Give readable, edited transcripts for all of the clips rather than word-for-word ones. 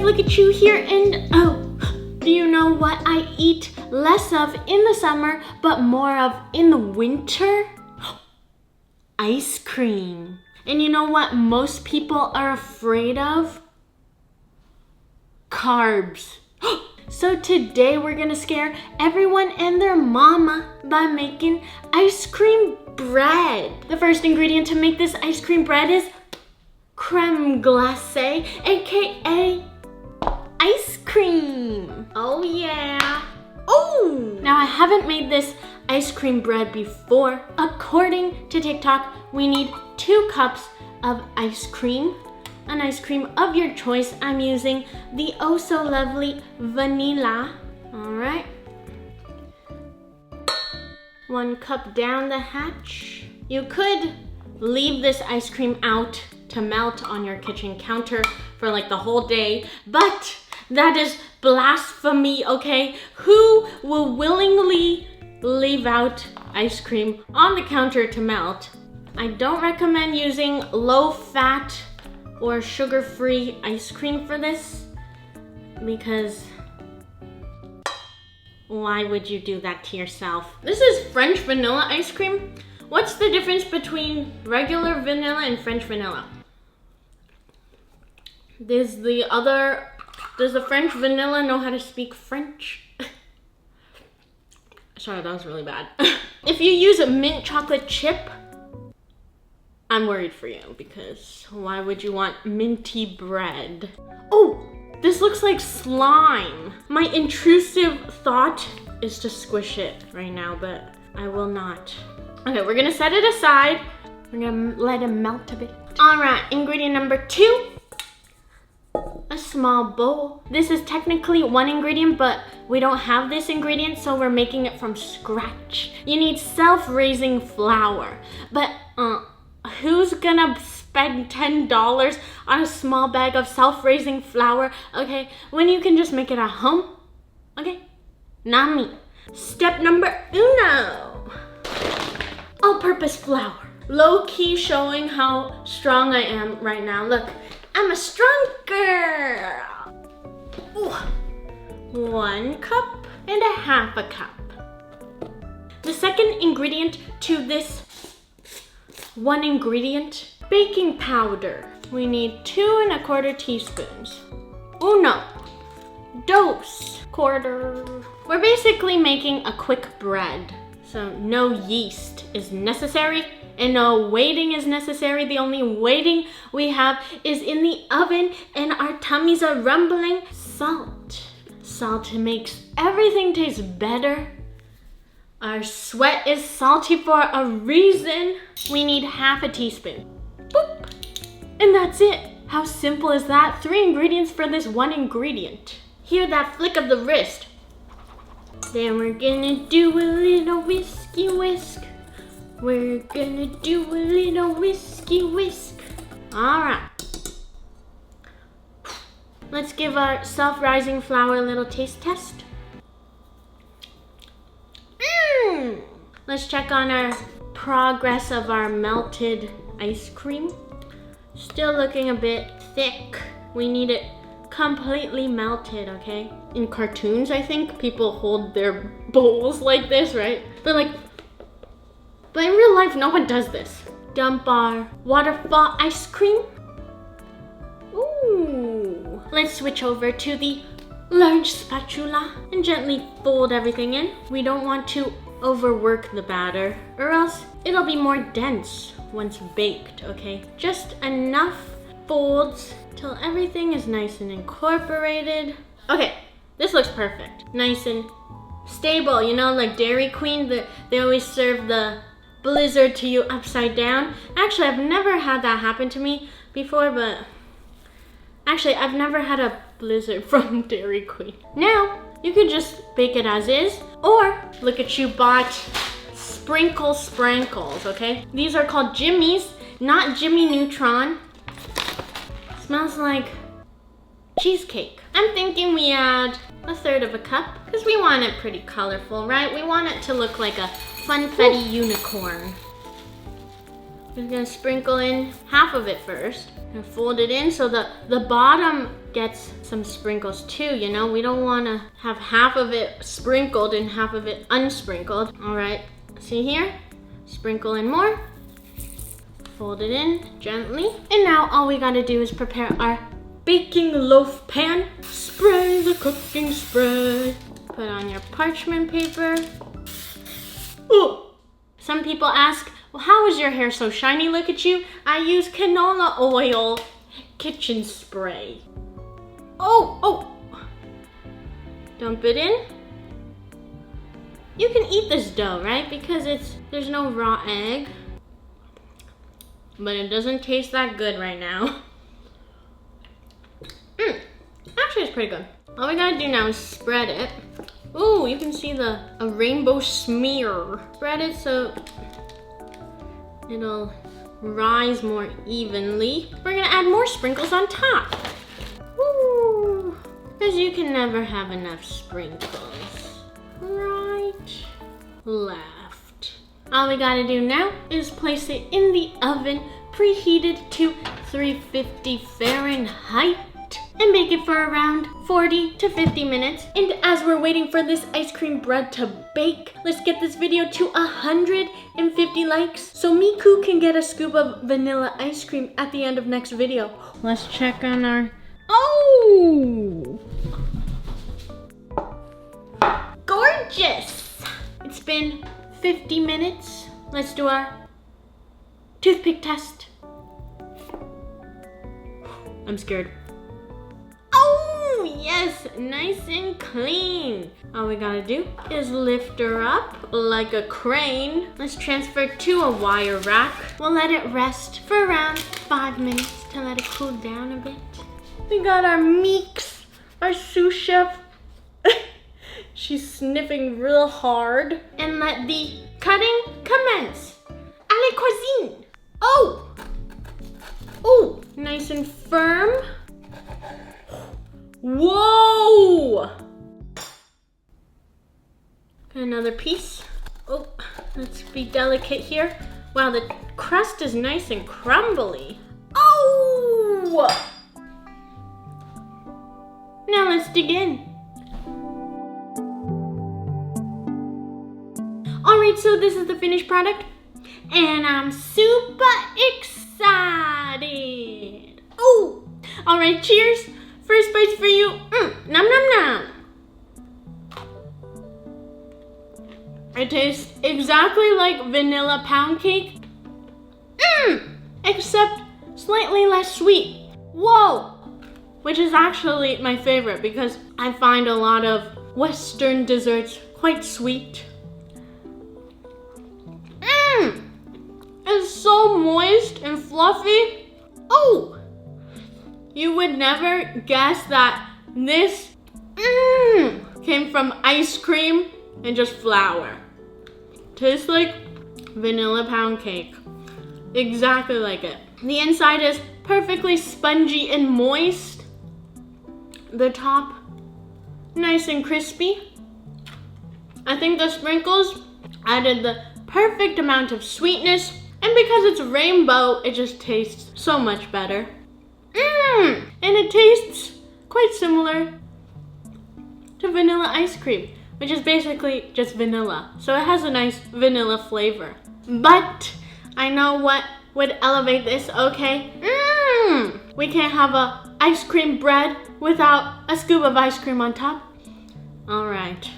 look at you here and do you know what I eat less of in the summer but more of in the winter? Ice cream. And you know what most people are afraid of? Carbs. So today we're gonna scare everyone and their mama by making ice cream bread. The first ingredient to make this ice cream bread is creme glacée, aka ice cream. Oh yeah. Oh! Now I haven't made this ice cream bread before. According to TikTok, we need 2 cups of ice cream. An ice cream of your choice. I'm using the oh so lovely vanilla. All right. 1 cup down the hatch. You could leave this ice cream out to melt on your kitchen counter for like the whole day, but that is blasphemy, okay? Who will willingly leave out ice cream on the counter to melt? I don't recommend using low-fat or sugar-free ice cream for this, because why would you do that to yourself? This is French vanilla ice cream. What's the difference between regular vanilla and French vanilla? Does the French vanilla know how to speak French? Sorry, that was really bad. If you use a mint chocolate chip, I'm worried for you, because why would you want minty bread? Oh, this looks like slime. My intrusive thought is to squish it right now, but I will not. Okay, we're gonna set it aside. We're gonna let it melt a bit. All right, ingredient number 2, a small bowl. This is technically 1 ingredient, but we don't have this ingredient, so we're making it from scratch. You need self-raising flour, but who's gonna spend $10 on a small bag of self-raising flour, okay, when you can just make it at home? Okay, not me. Step number 1. All-purpose flour. Low-key showing how strong I am right now. Look, I'm a strong girl. Ooh. 1 cup and a half a cup. The second ingredient to this 1 ingredient, baking powder. We need 2 1/4 teaspoons. 1, 2, quarter. We're basically making a quick bread, so no yeast is necessary and no waiting is necessary. The only waiting we have is in the oven and our tummies are rumbling. Salt. Salt makes everything taste better. Our sweat is salty for a reason. We need half a teaspoon. Boop. And that's it. How simple is that? 3 ingredients for this 1 ingredient. Hear that flick of the wrist. Then we're gonna do a little whiskey whisk. We're gonna do a little whiskey whisk. All right. Let's give our self-rising flour a little taste test. Let's check on our progress of our melted ice cream. Still looking a bit thick. We need it completely melted, okay? In cartoons, I think, people hold their bowls like this, right? But in real life, no one does this. Dump our waterfall ice cream. Ooh. Let's switch over to the large spatula and gently fold everything in. We don't want to overwork the batter, or else it'll be more dense once baked, okay? Just enough folds till everything is nice and incorporated. Okay, this looks perfect. Nice and stable, you know, like Dairy Queen, they always serve the blizzard to you upside down. Actually, I've never had that happen to me before, but actually, I've never had a blizzard from Dairy Queen. Now, you could just bake it as is, or look at you bought sprinkles, okay? These are called Jimmy's, not Jimmy Neutron. Smells like cheesecake. I'm thinking we add 1/3 cup, because we want it pretty colorful, right? We want it to look like a funfetti unicorn. Just gonna sprinkle in half of it first. And fold it in so the bottom gets some sprinkles too, you know? We don't wanna have half of it sprinkled and half of it unsprinkled. All right, see here? Sprinkle in more. Fold it in gently. And now all we gotta do is prepare our baking loaf pan. Spray the cooking spray. Put on your parchment paper. Ooh. Some people ask, well, how is your hair so shiny? Look at you. I use canola oil kitchen spray. Oh. Dump it in. You can eat this dough, right? Because there's no raw egg. But it doesn't taste that good right now. Actually, it's pretty good. All we gotta do now is spread it. Ooh, you can see a rainbow smear. Spread it so it'll rise more evenly. We're gonna add more sprinkles on top. Woo! Because you can never have enough sprinkles. Right, left. All we gotta do now is place it in the oven, preheated to 350 Fahrenheit. And bake it for around 40 to 50 minutes. And as we're waiting for this ice cream bread to bake, let's get this video to 150 likes so Miku can get a scoop of vanilla ice cream at the end of next video. Let's check on our... Oh! Gorgeous! It's been 50 minutes. Let's do our toothpick test. I'm scared. Oh, yes, nice and clean. All we gotta do is lift her up like a crane. Let's transfer to a wire rack. We'll let it rest for around 5 minutes to let it cool down a bit. We got our Meeks, our sous chef. She's sniffing real hard. And let the cutting commence. À la cuisine. Oh, nice and firm. Whoa! Another piece. Oh, let's be delicate here. Wow, the crust is nice and crumbly. Oh! Now let's dig in. All right, so this is the finished product, and I'm super excited. Oh! All right, cheers. First bite for you. Nom nom nom. It tastes exactly like vanilla pound cake. Except slightly less sweet. Whoa! Which is actually my favorite because I find a lot of Western desserts quite sweet. It's so moist and fluffy. Oh! You would never guess that this came from ice cream and just flour. Tastes like vanilla pound cake. Exactly like it. The inside is perfectly spongy and moist. The top, nice and crispy. I think the sprinkles added the perfect amount of sweetness, and because it's rainbow, it just tastes so much better. And it tastes quite similar to vanilla ice cream, which is basically just vanilla. So it has a nice vanilla flavor. But I know what would elevate this, okay? We can't have a ice cream bread without a scoop of ice cream on top. All right.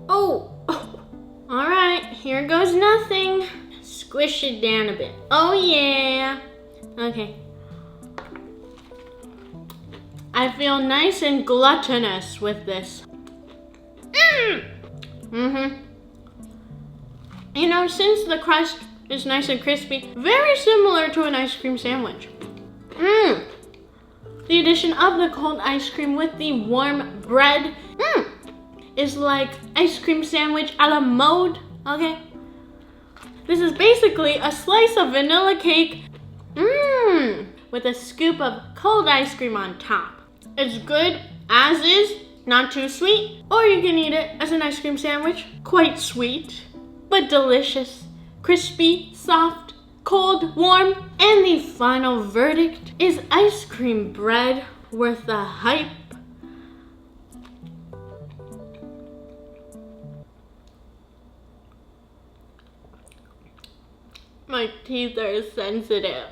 Oh. All right, here goes nothing. Squish it down a bit. Oh yeah. Okay. I feel nice and gluttonous with this. You know, since the crust is nice and crispy, very similar to an ice cream sandwich. The addition of the cold ice cream with the warm bread is like ice cream sandwich a la mode, okay? This is basically a slice of vanilla cake with a scoop of cold ice cream on top. It's good as is, not too sweet, or you can eat it as an ice cream sandwich. Quite sweet, but delicious. Crispy, soft, cold, warm, and the final verdict, is ice cream bread worth the hype? My teeth are sensitive.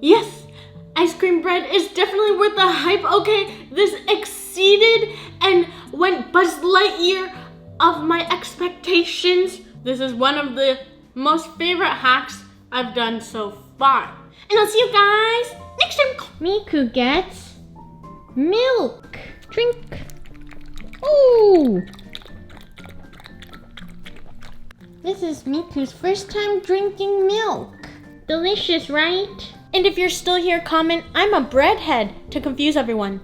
Yes, ice cream bread is definitely worth the hype. Okay, this exceeded and went Buzz Lightyear of my expectations. This is one of the most favorite hacks I've done so far. And I'll see you guys next time. Miku gets milk. Drink. Ooh. This is Miku's first time drinking milk. Delicious, right? And if you're still here, comment, I'm a breadhead, to confuse everyone.